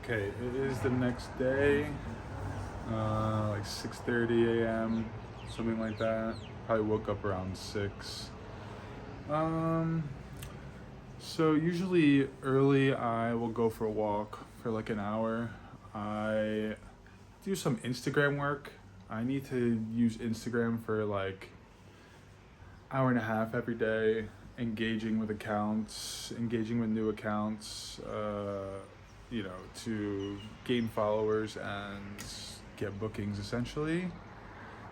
Okay, it is the next day, like 6:30 a.m., something like that. Probably woke up around 6. Um, so usually early I will go for a walk for like an hour. I do some Instagram work. I need to use Instagram for like hour and a half every day, engaging with accounts, engaging with new accounts, to gain followers and get bookings essentially.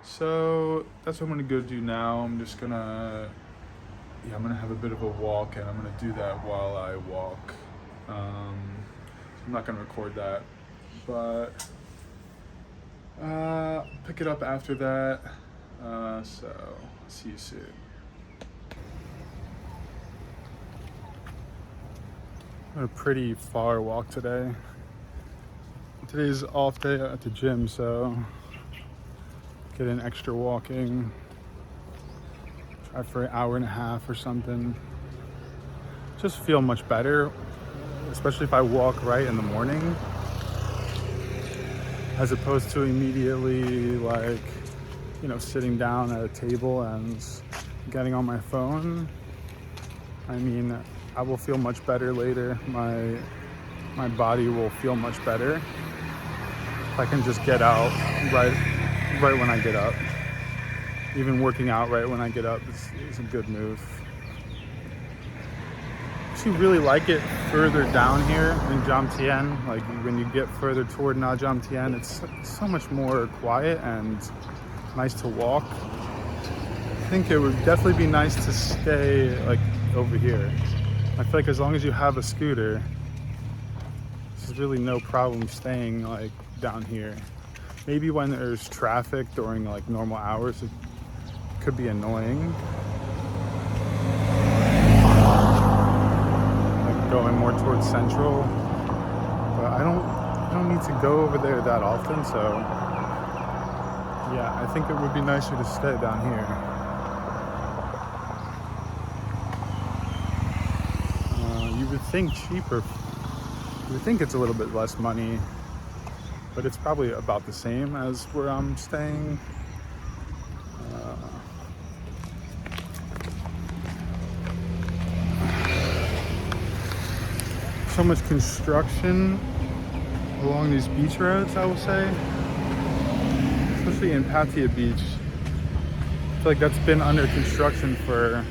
So that's what I'm gonna go do now. I'm gonna have a bit of a walk, and I'm gonna do that while I walk. I'm not gonna record that, but pick it up after that. So see you soon. A pretty far walk today. Today's off day at the gym, so get an extra walking. Try for an hour and a half or something. Just feel much better, especially if I walk right in the morning, as opposed to immediately sitting down at a table and getting on my phone. I mean, I will feel much better later. My body will feel much better if I can just get out right when I get up. Even working out right when I get up is a good move. I actually really like it further down here in Jomtien. Like when you get further toward Jomtien, it's so much more quiet and nice to walk. I think it would definitely be nice to stay like over here. I feel like as long as you have a scooter, there's really no problem staying like down here. Maybe when there's traffic during like normal hours, it could be annoying. Like going more towards Central, but I don't need to go over there that often, so yeah, I think it would be nicer to stay down here. You would think cheaper. You would think it's a little bit less money, but it's probably about the same as where I'm staying. So much construction along these beach roads, I will say, especially in Thip Beach. I feel like that's been under construction for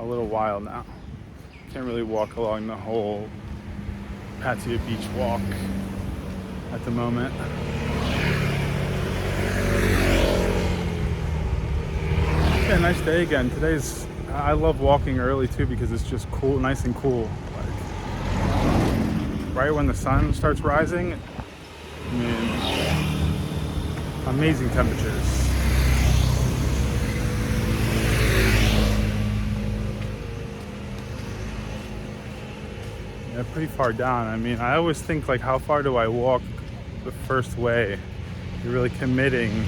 a little while now. Can't really walk along the whole Thip Beach walk at the moment. Yeah, nice day again. I love walking early too because it's just cool, nice and cool. Like right when the sun starts rising, I mean, amazing temperatures. Yeah, pretty far down. I mean, I always think like, how far do I walk the first way? You're really committing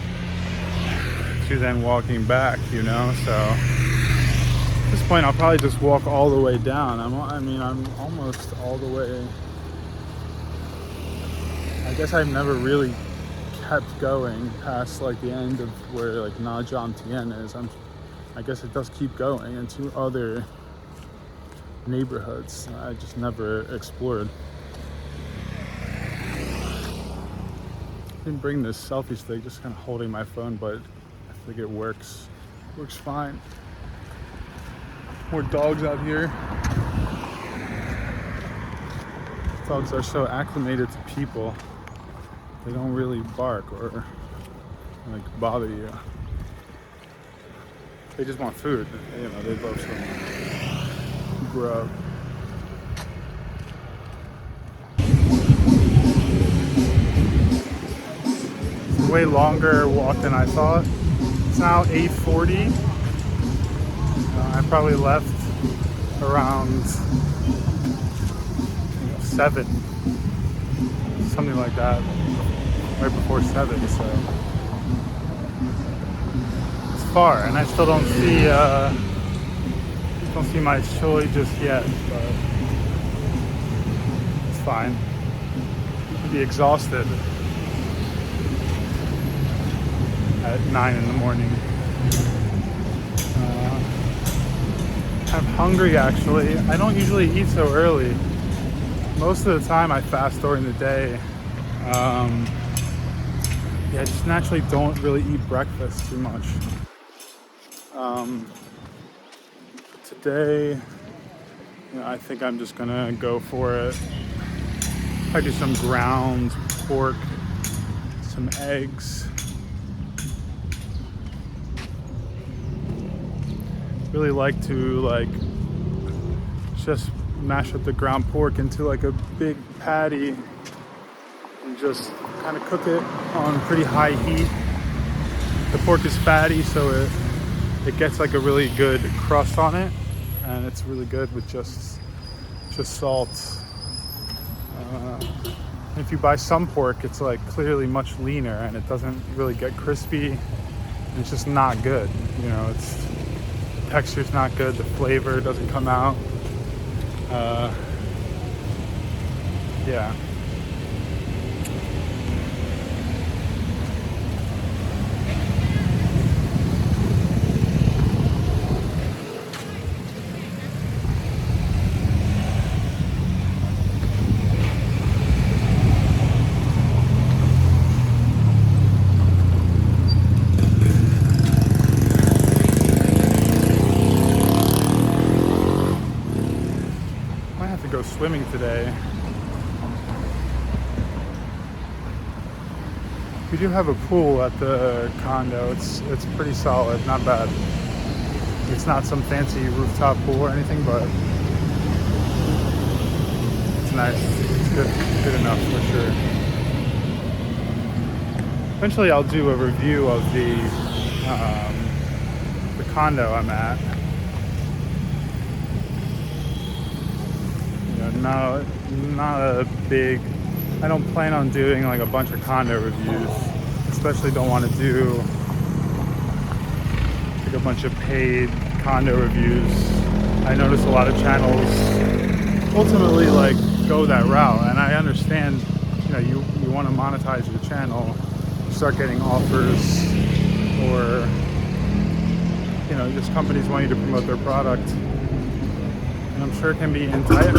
to then walking back, So at this point, I'll probably just walk all the way down. I'm almost all the way. I guess I've never really kept going past like the end of where like Jomtien is. I guess it does keep going into other neighborhoods I just never explored. I didn't bring this selfie stick, just kind of holding my phone, but I think it works fine. More dogs out here. Dogs are so acclimated to people, they don't really bark or like bother you. They just want food. They love some grub. It's a way longer walk than I thought. It's now 8:40. I probably left around 7, something like that, right before 7. So it's far, and I still don't see my chili just yet, but it's fine. Be exhausted at 9 in the morning. I'm hungry actually. I don't usually eat so early. Most of the time I fast during the day. I just naturally don't really eat breakfast too much. Today, I think I'm just gonna go for it. I do some ground pork, some eggs. Really like to just mash up the ground pork into like a big patty and just kind of cook it on pretty high heat. The pork is fatty, so it gets like a really good crust on it, and it's really good with just salt. If you buy some pork, it's like clearly much leaner and it doesn't really get crispy, and it's just not good. The texture's not good, the flavor doesn't come out. Yeah. Go swimming today. We do have a pool at the condo. It's pretty solid, not bad. It's not some fancy rooftop pool or anything, but it's nice. It's good enough for sure. Eventually I'll do a review of the condo I'm at. No, not a big. I don't plan on doing like a bunch of condo reviews. Especially don't want to do like a bunch of paid condo reviews. I notice a lot of channels ultimately like go that route, and I understand. You want to monetize your channel, start getting offers, or just companies want you to promote their product. And I'm sure it can be enticing.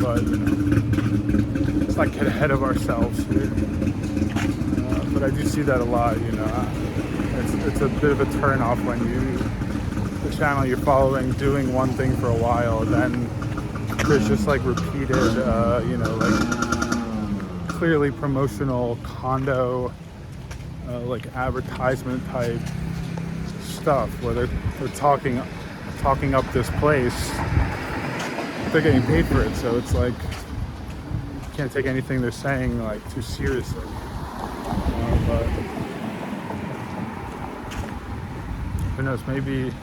But let's not get ahead of ourselves here. But I do see that a lot. It's a bit of a turn off when the channel you're following doing one thing for a while, then there's just like repeated, clearly promotional condo. Like advertisement type stuff where they're talking up this place. They're getting paid for it, so it's like you can't take anything they're saying like too seriously. But who knows? Maybe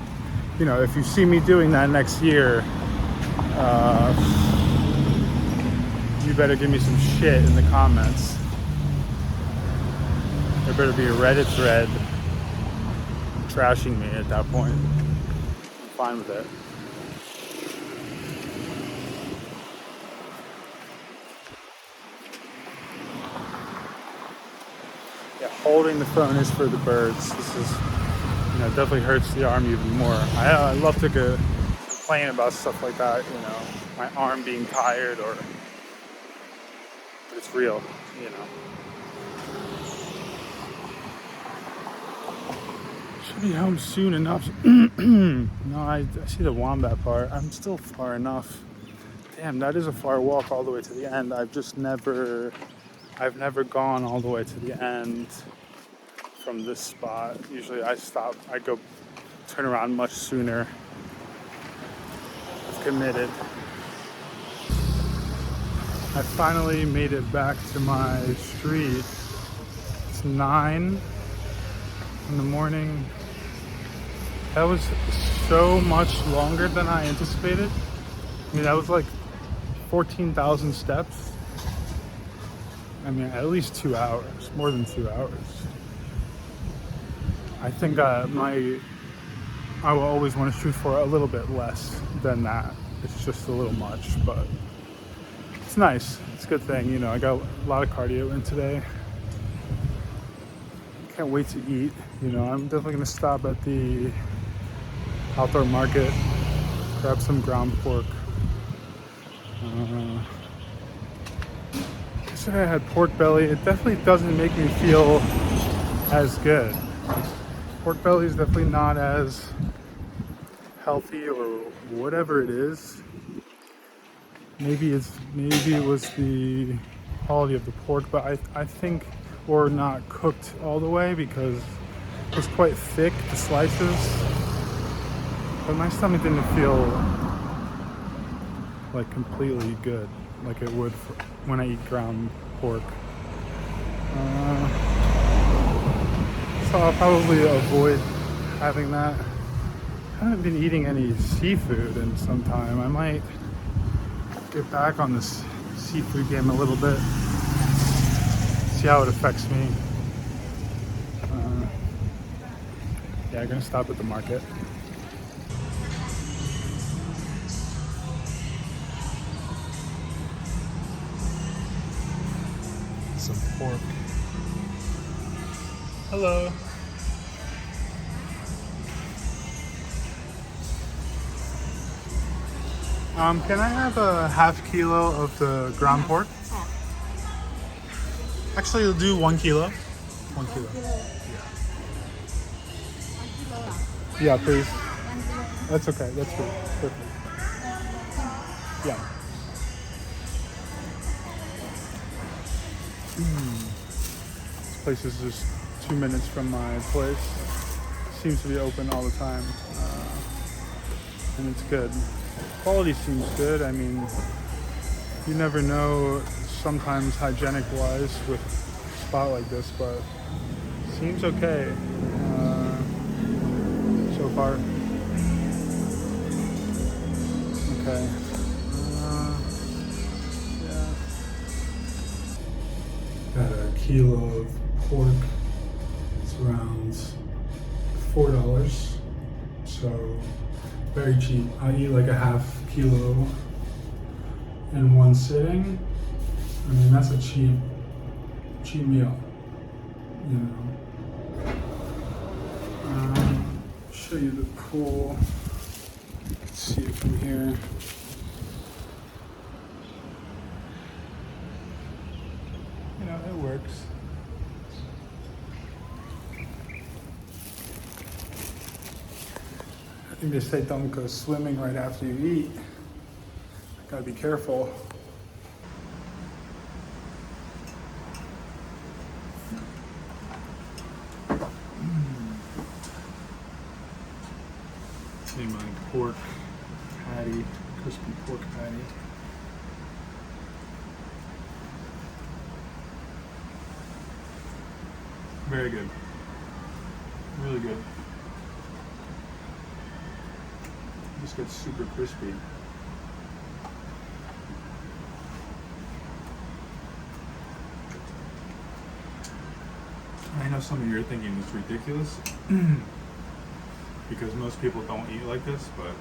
if you see me doing that next year, you better give me some shit in the comments. There better be a Reddit thread trashing me at that point. I'm fine with it. Yeah, holding the phone is for the birds. This is, definitely hurts the arm even more. I love to complain about stuff like that, my arm being tired but it's real, Should be home soon enough. No, I see the wombat part. I'm still far enough. Damn, that is a far walk all the way to the end. I've never gone all the way to the end from this spot. Usually I go turn around much sooner. I've committed. I finally made it back to my street. It's 9 in the morning. That was so much longer than I anticipated. That was like 14,000 steps. At least 2 hours, more than 2 hours. I think my I will always want to shoot for a little bit less than that. It's just a little much, but it's nice. It's a good thing, you know. I got a lot of cardio in today. Can't wait to eat. You know, I'm definitely gonna stop at the outdoor market, grab some ground pork. Yesterday I had pork belly. It definitely doesn't make me feel as good. Pork belly is definitely not as healthy or whatever it is. Maybe it was the quality of the pork, but I think, or not cooked all the way, because it was quite thick, the slices. But my stomach didn't feel like completely good, like it would when I eat ground pork. So I'll probably avoid having that. I haven't been eating any seafood in some time. I might get back on this seafood game a little bit, see how it affects me. Yeah, I'm gonna stop at the market. Some pork. Hello. Can I have a half kilo of the ground pork? Actually, we'll do 1 kilo. 1 kilo. Yeah, please. That's okay. That's good. Perfect. Yeah. This place is just 2 minutes from my place. Seems to be open all the time, and it's good. Quality seems good. I mean, you never know sometimes hygienic wise with a spot like this, but seems okay so far. Okay. Yeah. Got a kilo of pork. It's around $4. So very cheap. I eat like a half kilo in one sitting. I mean, that's a cheap meal, you know. Show you the pool. You can see it from here. You know, it works. I think they say don't go swimming right after you eat. Gotta be careful. See my pork patty, crispy pork patty. Very good. Really good. Just gets super crispy. I know some of you are thinking it's ridiculous because most people don't eat like this, but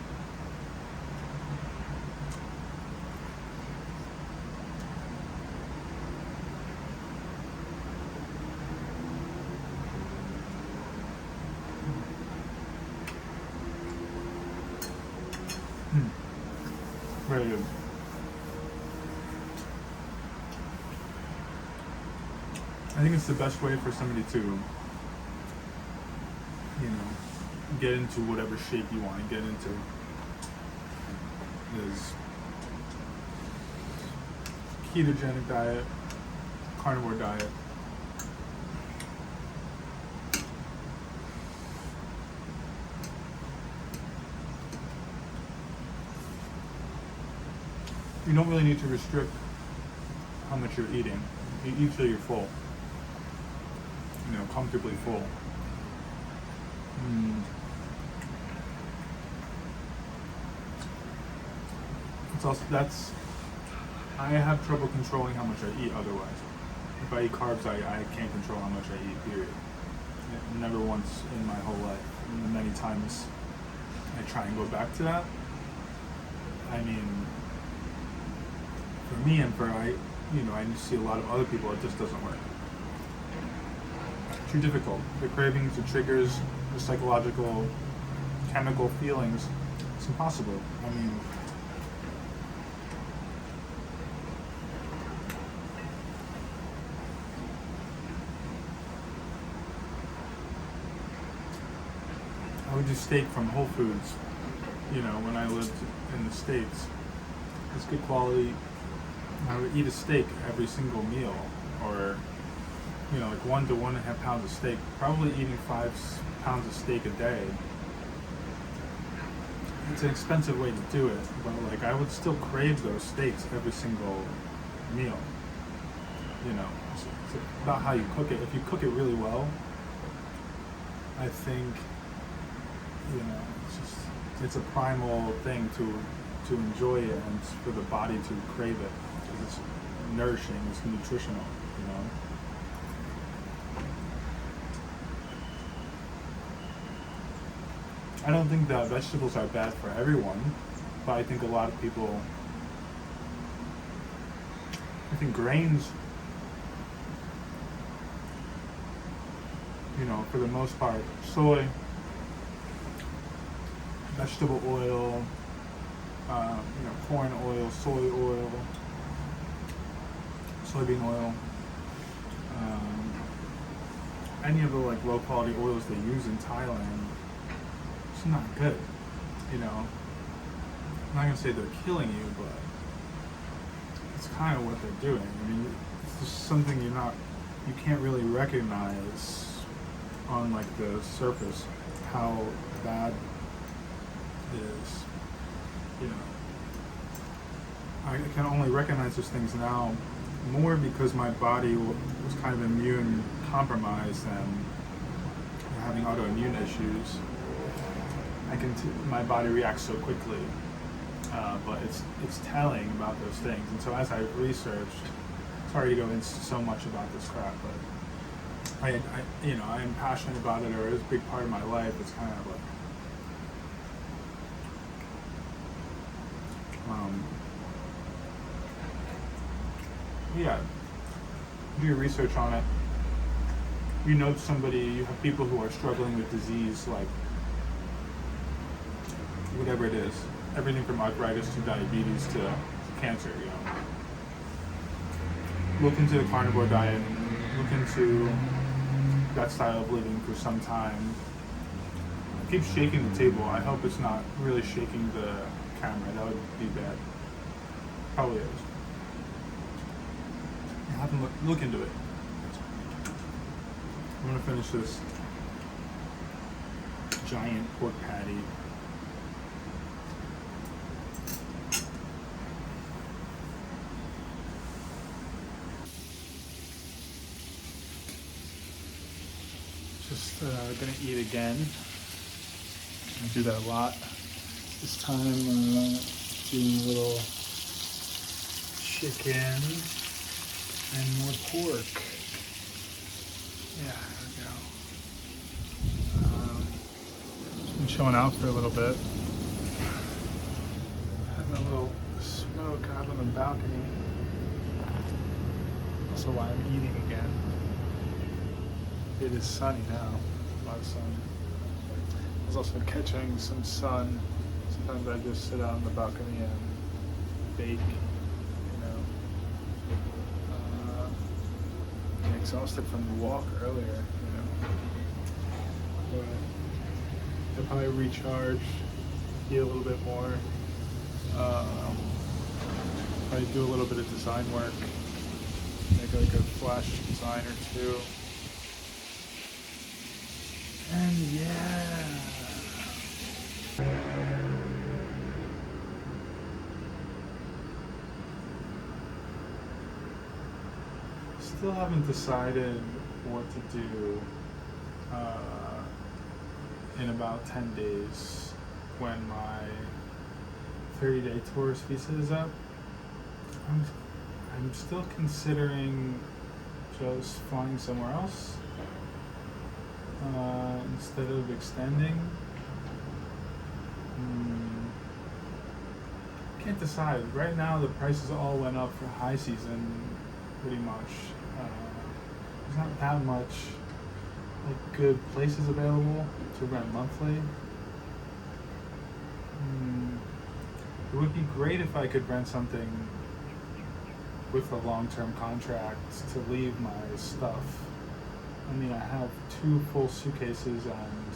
very good. I think it's the best way for somebody to, you know, get into whatever shape you want to get into. Is ketogenic diet, carnivore diet. You don't really need to restrict how much you're eating. You eat till you're full. You know, comfortably full. It's also, I have trouble controlling how much I eat otherwise. If I eat carbs, I can't control how much I eat, period. Never once in my whole life, many times try and go back to that. I mean, for me and I see a lot of other people, it just doesn't work. Too difficult. The cravings, the triggers, the psychological, chemical feelings, it's impossible. I mean, I would do steak from Whole Foods, when I lived in the States. It's good quality. I would eat a steak every single meal, or, like 1 to 1.5 pounds of steak. Probably eating 5 pounds of steak a day. It's an expensive way to do it, but like I would still crave those steaks every single meal. It's about how you cook it. If you cook it really well, I think, it's a primal thing to enjoy it and for the body to crave it, because it's nourishing, it's nutritional, I don't think that vegetables are bad for everyone, but I think a lot of people, I think grains, for the most part, soy, vegetable oil, corn oil, soy oil, soybean oil, any of the like low quality oils they use in Thailand, it's not good. I'm not gonna say they're killing you, but it's kind of what they're doing. I mean, it's just something you can't really recognize on like the surface how bad it is. I can only recognize those things now more because my body was kind of immune compromised and having autoimmune issues. My body reacts so quickly, but it's telling about those things. And so as I researched, sorry to go into so much about this crap, but I am passionate about it, or it's a big part of my life. It's kind of like do your research on it. You have people who are struggling with disease, like whatever it is, everything from arthritis to diabetes to cancer, Look into the carnivore diet, look into that style of living for some time. I keep shaking the table. I hope it's not really shaking the camera. That would be bad. Probably is. Have them look into it. I'm gonna finish this giant pork patty. Just gonna eat again. I do that a lot. This time doing a little chicken and more pork. Yeah, there we go. Been chilling out for a little bit. Having a little smoke out on the balcony. Also why I'm eating again. It is sunny now, a lot of sun. I was also catching some sun. Sometimes I just sit out on the balcony and bake, I'm exhausted from the walk earlier, But I'll probably recharge, eat a little bit more. Probably do a little bit of design work, make like a flash design or two. And yeah. Still haven't decided what to do in about 10 days when my 30-day tourist visa is up. I'm still considering just flying somewhere else instead of extending. can't decide. Right now, the prices all went up for high season, pretty much. There's not that much like good places available to rent monthly. It would be great if I could rent something with a long-term contract to leave my stuff. I mean, I have 2 full suitcases and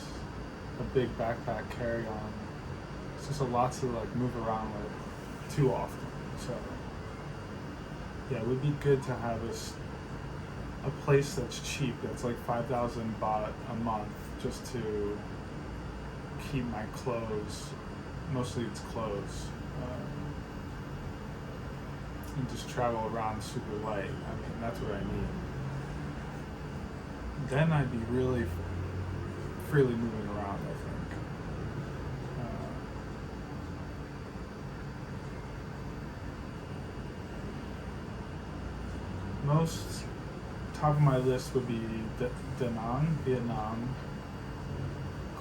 a big backpack carry-on. It's just a lot to like move around with too often. So yeah, it would be good to have a place that's cheap, that's like 5,000 baht a month, just to keep my clothes, mostly it's clothes, and just travel around super light. I mean, that's what I need. Then I'd be really freely moving around, I think. Most top of my list would be Da Nang, Vietnam,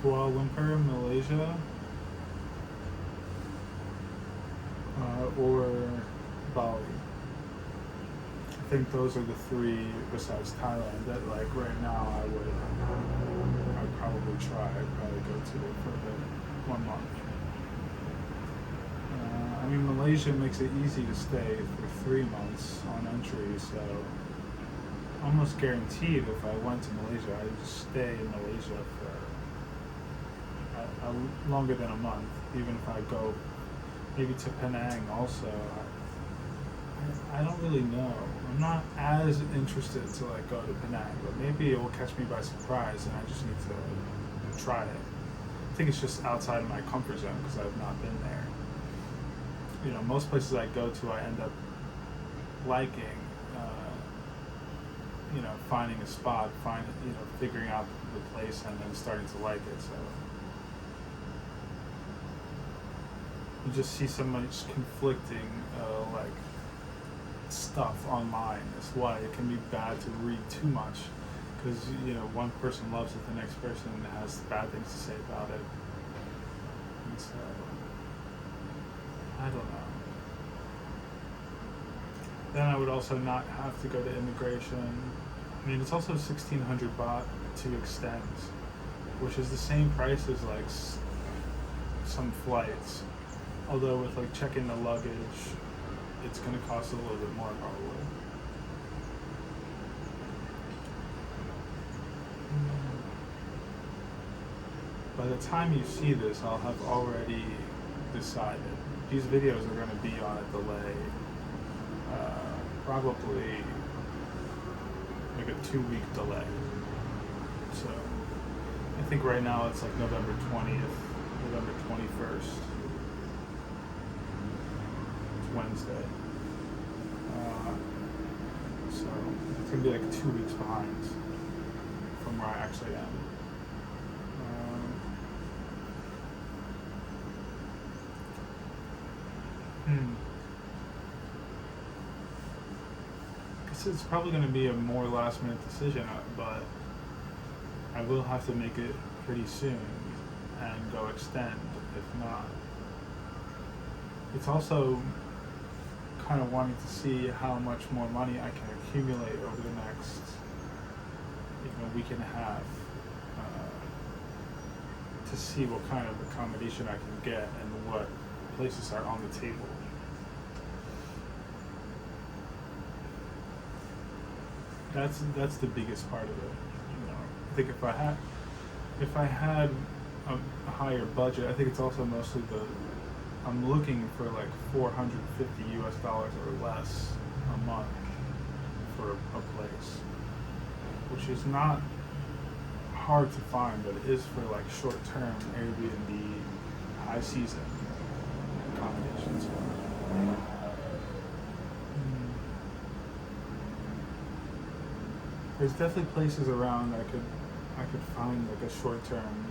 Kuala Lumpur, Malaysia, or Bali. I think those are the 3 besides Thailand that like right now I'd probably try. I'd probably go to it for a bit, 1 month. I mean, Malaysia makes it easy to stay for 3 months on entry, so almost guaranteed if I went to Malaysia, I'd just stay in Malaysia for longer than a month. Even if I go maybe to Penang also, I don't really know. I'm not as interested to like go to Penang, but maybe it will catch me by surprise and I just need to try it. I think it's just outside of my comfort zone because I've not been there. You know, most places I go to, I end up liking. You know, finding a spot, figuring out the place, and then starting to like it. So you just see so much conflicting, like stuff online. That's why it can be bad to read too much, because you know one person loves it, the next person has bad things to say about it, and so I don't know. Then I would also not have to go to immigration. I mean, it's also 1,600 baht to extend, which is the same price as like some flights. Although with like checking the luggage, it's going to cost a little bit more probably. By the time you see this, I'll have already decided. These videos are going to be on a delay. Probably like a 2-week delay. So I think right now it's like November 20th, November 21st. It's Wednesday. So it's going to be like 2 weeks behind from where I actually am. It's probably going to be a more last minute decision, but I will have to make it pretty soon and go extend if not. It's also kind of wanting to see how much more money I can accumulate over the next week and a half, to see what kind of accommodation I can get and what places are on the table. That's the biggest part of it. I think if I had a higher budget, I think it's also mostly I'm looking for like $450 or less a month for a place, which is not hard to find, but it is for like short-term Airbnb, high season accommodations. There's definitely places around I could find like a short-term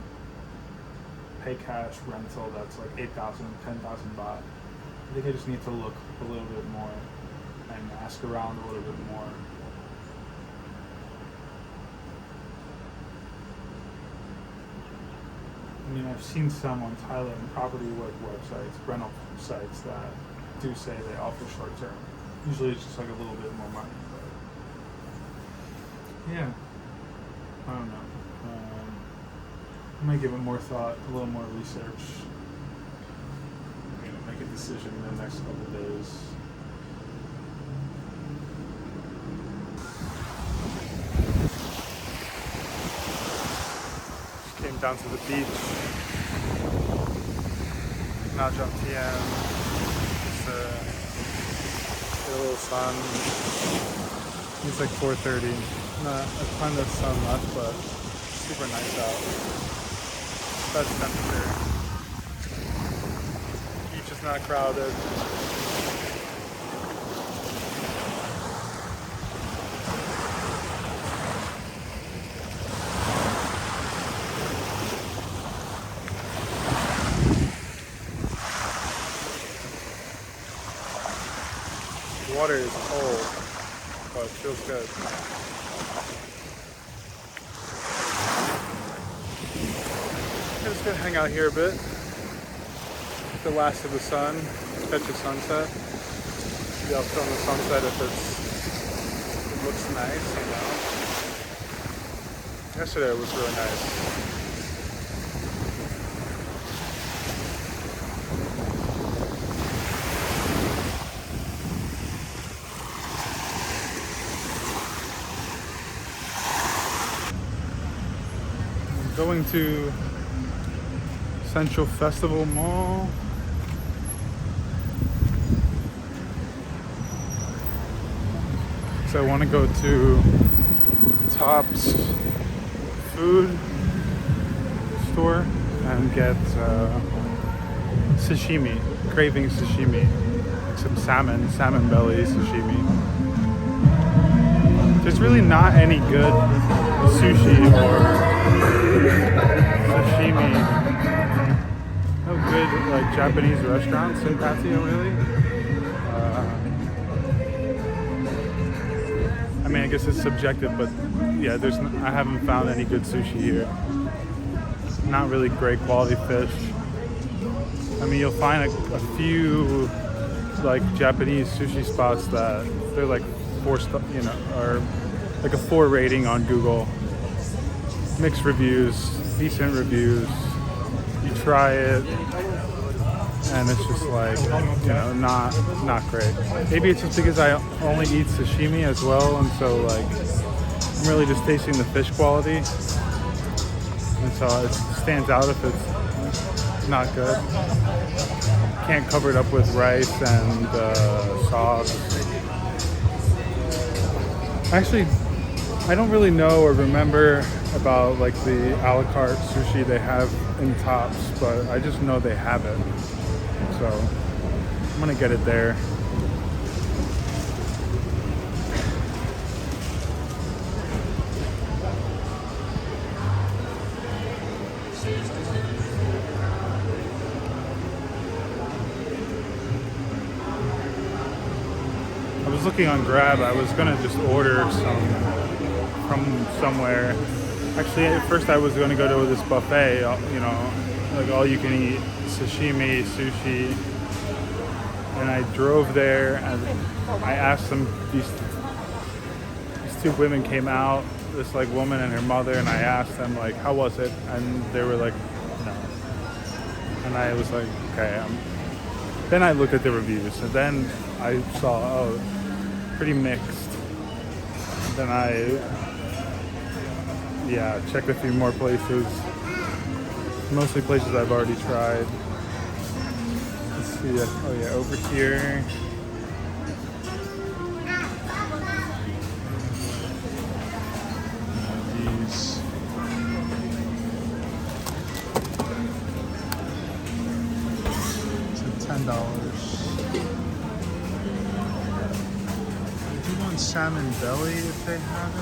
pay cash rental that's like 8,000, 10,000 baht. I think I just need to look a little bit more and ask around a little bit more. I mean, I've seen some on Thailand property websites, rental sites that do say they offer short term. Usually it's just like a little bit more money. But yeah, I don't know. I might give it more thought, a little more research. I'm gonna make a decision in the next couple of days. Just came down to the beach. Now Jomtien. Just get a little sun. It's like 4:30. Not a ton of sun left, but super nice out. Best temperature. Beach is not crowded. The water is cold, but it feels good. I'm just gonna hang out here a bit. Get the last of the sun, catch a sunset. Maybe I'll film the sunset if it looks nice, you know. Yesterday it was really nice. I'm going to Central Festival Mall. So I want to go to Top's food store and get sashimi, craving sashimi, like some salmon belly sashimi. There's really not any good sushi or sashimi. No good like Japanese restaurants in Pattaya, really. I mean, I guess it's subjective, but yeah, I haven't found any good sushi here. Not really great quality fish. I mean, you'll find a few like Japanese sushi spots that they're like 4 star, you know, or like a 4 rating on Google. Mixed reviews, decent reviews. You try it, and it's just like, you know, not great. Maybe it's just because I only eat sashimi as well, and so like I'm really just tasting the fish quality, and so it stands out if it's not good. Can't cover it up with rice and sauce. Actually, I don't really know or remember about like the a la carte sushi they have in Tops, but I just know they have it. So I'm gonna get it there. I was looking on Grab. I was gonna just order some from somewhere. Actually, at first I was gonna go to this buffet, you know, like all you can eat sashimi, sushi. And I drove there and I asked them, these 2 women came out, this like woman and her mother, and I asked them like, how was it? And they were like, no. And I was like, okay. Then I looked at the reviews, and then I saw, oh, pretty mixed. Then I checked a few more places. Mostly places I've already tried. Let's see. Oh yeah, over here. These. It's $10. I do want salmon belly if they have it.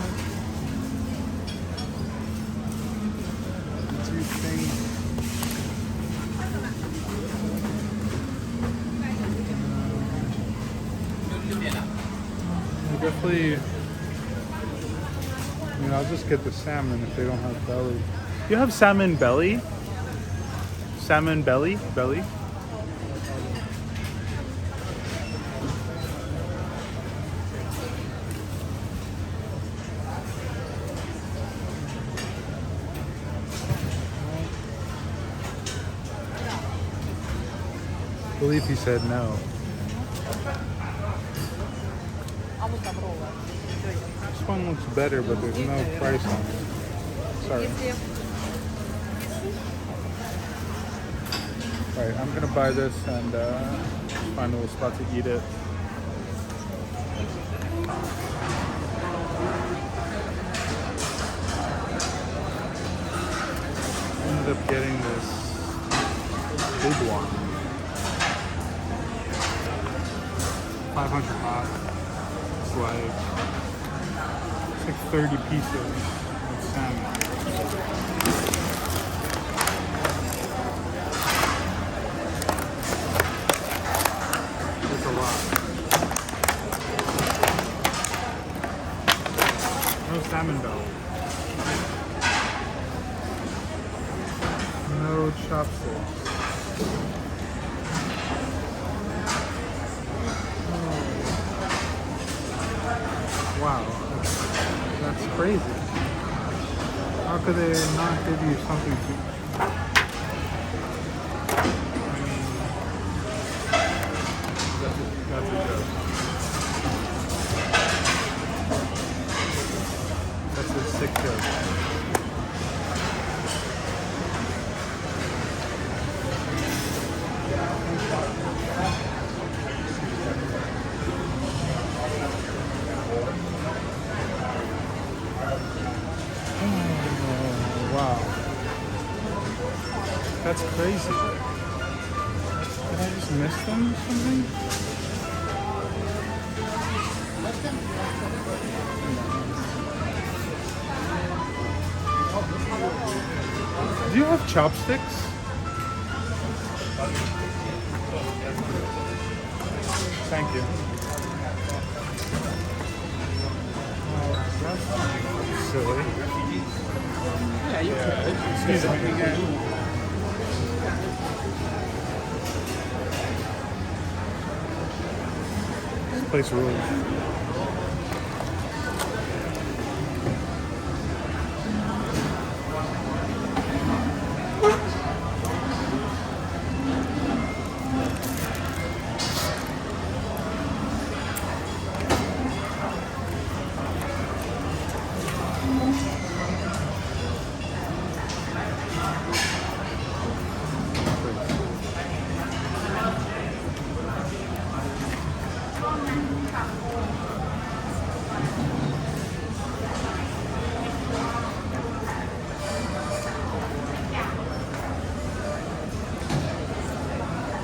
Definitely, I mean, I'll just get the salmon if they don't have belly. You have salmon belly? Salmon belly? believe he said no. This one looks better, but there's no price on it. Sorry. Alright, I'm gonna buy this and find a little spot to eat it. Ended up getting this big one. 500 baht. It's like 30 pieces of salmon. That's a lot. No salmon though. No chopsticks. Wow, that's crazy. How could they not give you something to... I mean, that's a joke. That's a sick joke. Wow. That's crazy. Did I just miss them or something? Do you have chopsticks? Thank you. Oh, that's silly. Yeah, you could. Excuse me. This place rules.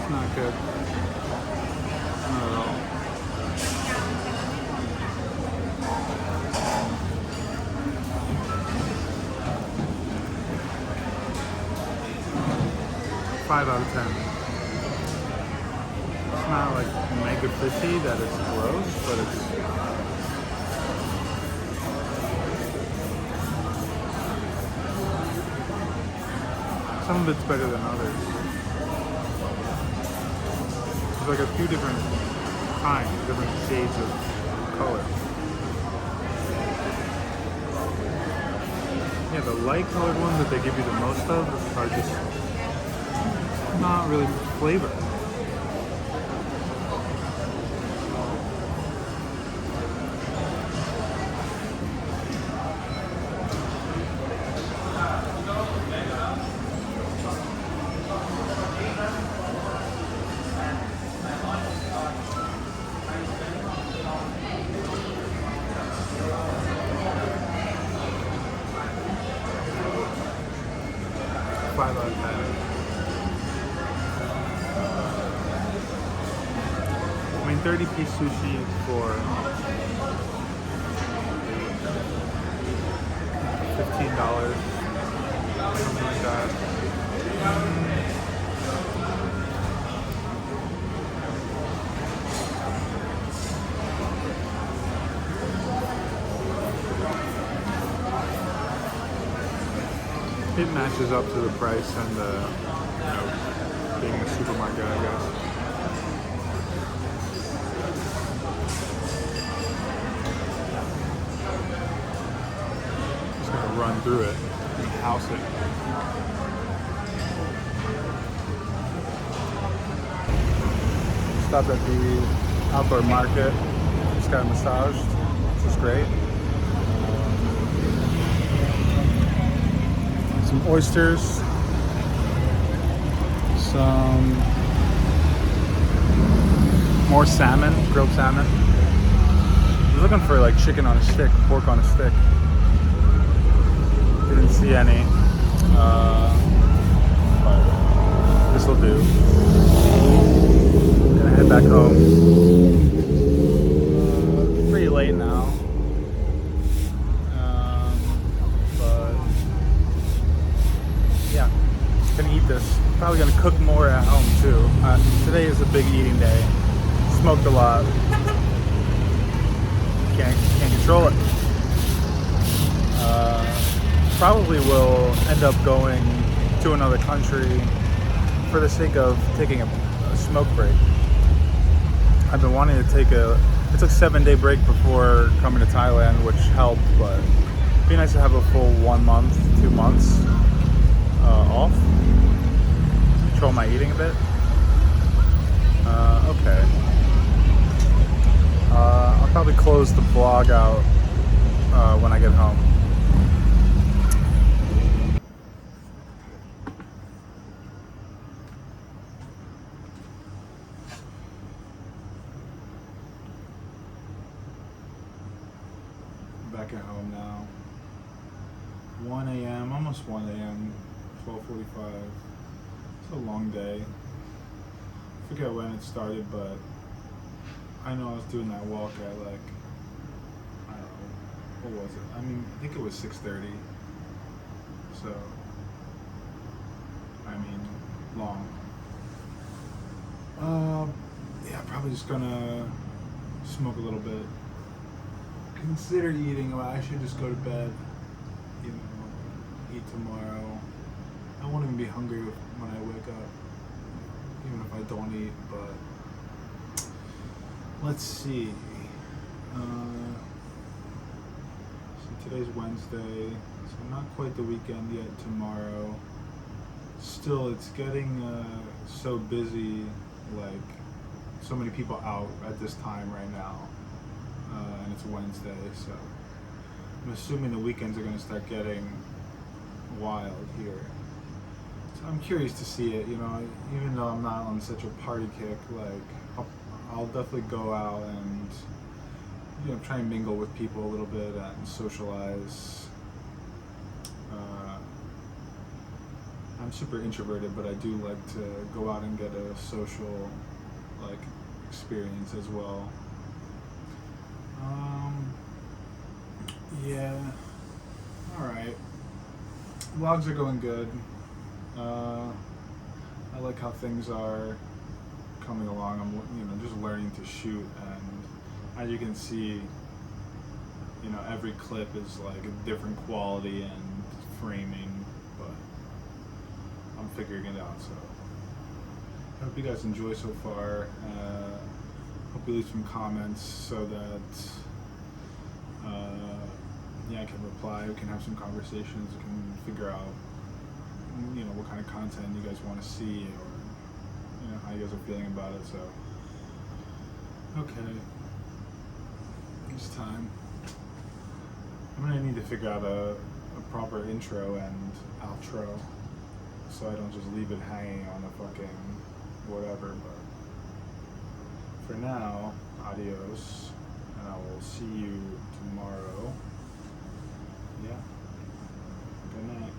Not good. Not at all. Five out of 10. It's not like mega fishy that it's gross, but it's some of it's better than others. There's like a few different kinds, different shades of color. Yeah, the light colored ones that they give you the most of are just not really flavor. Five out of 10. I mean, 30-piece sushi for $15, something like that. It matches up to the price and the, being a supermarket, I guess. Just gonna run through it and house it. stopped at the outdoor market. Just got massaged, which was great. Some oysters, some more salmon, grilled salmon. I was looking for like chicken on a stick, pork on a stick. Didn't see any, but this will do. I'm gonna head back home. Pretty late now. But yeah, gonna eat this. Probably gonna cook more at home too. Today is a big eating day. Smoked a lot. Can't control it. Probably will end up going to another country for the sake of taking a smoke break. I've been wanting to take it took a 7-day break before coming to Thailand, which helped, but it'd be nice to have a full 1 month, 2 months off. Control my eating a bit. Okay. I'll probably close the vlog out when I get home. Back at home now. 1 a.m., almost 1 a.m., 12:45. It's a long day. I forget when it started, but I know I was doing that walk at like, I don't know, what was it? I mean, I think it was 6:30. So, I mean, long. Yeah, probably just gonna smoke a little bit. Consider eating. Well, I should just go to bed, you know, eat tomorrow. I won't even be hungry when I wake up, even if I don't eat, but let's see. So today's Wednesday, so not quite the weekend yet tomorrow. Still, it's getting so busy, like so many people out at this time right now. And it's Wednesday, so I'm assuming the weekends are going to start getting wild here. So I'm curious to see it, you know, even though I'm not on such a party kick, like I'll definitely go out and, you know, try and mingle with people a little bit and socialize. I'm super introverted, but I do like to go out and get a social, like, experience as well. Yeah, alright. Vlogs are going good. I like how things are coming along. I'm, you know, just learning to shoot, and as you can see, you know, every clip is like a different quality and framing, but I'm figuring it out, so I hope you guys enjoy so far. Hope you leave some comments so that yeah, I can reply, we can have some conversations, we can figure out, you know, what kind of content you guys want to see, or, you know, how you guys are feeling about it. So, okay, it's time. I'm gonna need to figure out a proper intro and outro, so I don't just leave it hanging on a fucking whatever, but for now, adios, and I will see you tomorrow. Yeah. Good night.